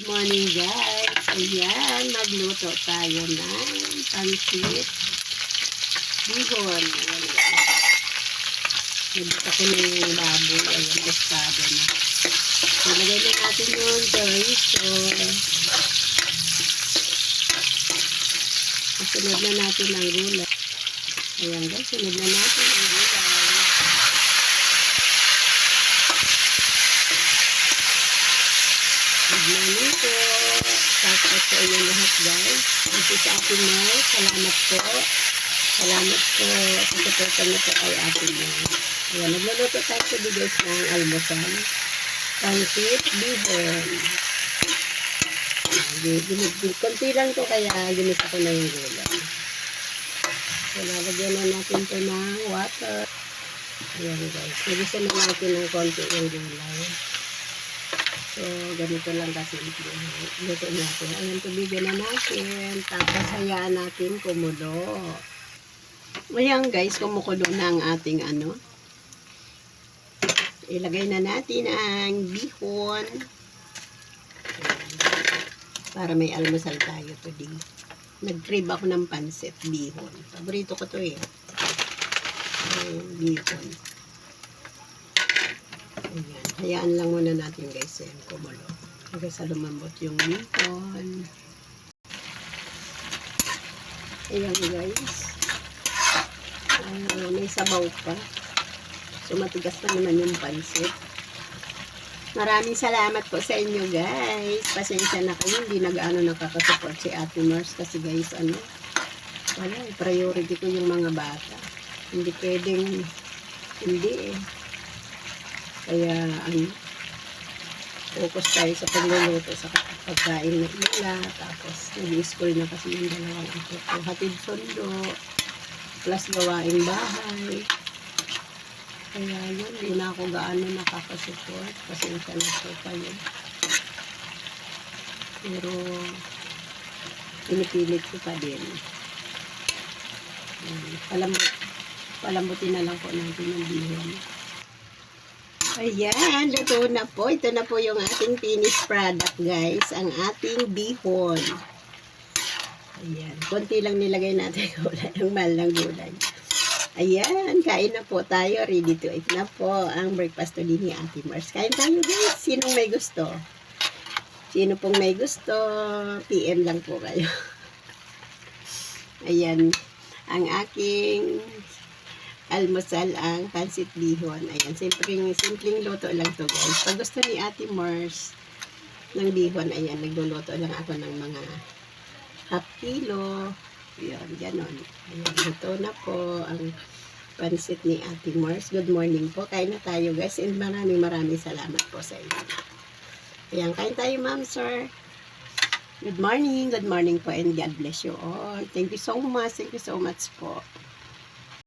Morning guys, ayan, magluto tayo ng pansit bihon. Ayan guys, nagbuka ko na yung baboy, ayan, gustado na. Nilagay na natin yung chorizo. Sunod na natin ang gulay. Ayan guys, sunod na natin ang gulay. Good po. Tapos sa inyo lahat guys. Ito sa atin mo. Salamat po. Salamat po. Pagkapunta na po kay atin mo. Ayan, nagluluto tayo sa guys ng almusal. Pansit bihon. Konti lang to kaya ginisa ko na yung gulay. So, lalagyan na natin ito ng water. Ayan guys. Nagisa na natin ng konti yung gulay. So, ganito lang kasi luto natin. Ayan, tubigan na natin. Tapos, hayaan natin kumulo. Ayan guys, kumukulo na ang ating ilagay na natin ang bihon. Ayan. Para may almusal tayo today. Nag-crave ako ng pansit bihon. Paborito ko to eh. Bihon. Ayan. Hayaan lang muna natin guys yan kumulo. Hanggang sa lumambot yung bihon. Ayan guys. May sabaw pa. So matigas pa naman yung pansit. Maraming salamat po sa inyo guys. Pasensya na kayo. Hindi nag-ano nakakasupport si Ate Mars. Kasi guys wala priority ko yung mga bata. Hindi pwedeng hindi eh. Kaya, focus tayo sa pagluluto sa pagkain na nila. Tapos, nag-i-school na kasi yung dalawang ito. Hatid sundo, plus gawaing bahay. Kaya yun, hindi na ako gaano nakakasupport. Pasensya na po kayo. Pero, pinipilit ko pa din. Palambutin na lang po natin yung bihon. Ayan, luto na po. Ito na po yung ating finished product, guys. Ang ating bihon. Ayan. Konti lang nilagay natin gulay. Ang mahal ng gulay. Ayan, kain na po tayo. Ready to eat na po ang breakfast today ni Ate Mars. Kain tayo, guys. Sinong may gusto? Sino pong may gusto? PM lang po kayo. Ayan. Ang aking almusal ang pansit bihon. Ayan, simpleng luto lang to guys. Pag gusto ni Ate Mars ng bihon, ayan, nagluluto lang ako ng mga half kilo. Ayan, ganon. Ayan, luto na po ang pansit ni Ate Mars. Good morning po. Kain na tayo guys. And maraming salamat po sa inyo. Ayan, kain tayo ma'am, sir. Good morning po and God bless you all. Thank you so much po.